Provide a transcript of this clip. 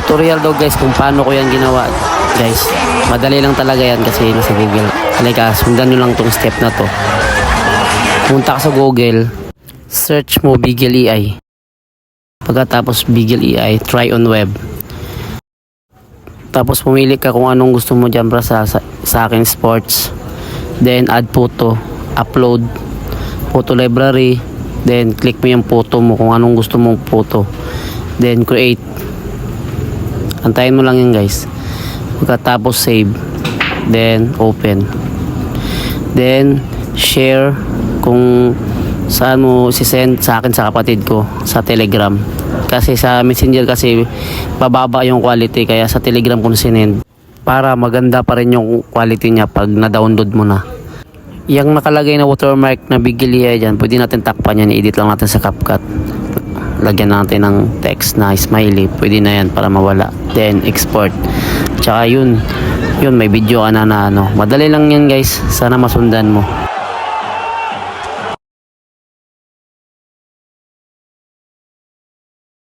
tutorial daw guys kung paano ko yan ginawa. Guys, madali lang talaga yan kasi nasa Google. Halika, sundan nyo lang tong step na to. Punta ka sa Google, search mo Bigel AI. Pagkatapos Bigel AI, try on web. Tapos pumili ka kung anong gusto mo dyan para sa akin sports. Then add photo, upload, photo library. Then click mo yung photo mo kung anong gusto mong photo. Then create. Antayin mo lang yan guys. Pagkatapos save. Then open. Then share kung saan mo sisend sa akin sa kapatid ko sa Telegram. Kasi sa Messenger kasi bababa yung quality, kaya sa Telegram ko sinend para maganda pa rin yung quality niya pag na-download mo na. Yung nakalagay na watermark na Bigel AI dyan, pwede natin takpan yan, i-edit lang natin sa CapCut. Lagyan natin ng text na smiley, pwede na yan para mawala. Then export. Tsaka yun may video ka na ano. Madali lang yan guys, sana masundan mo.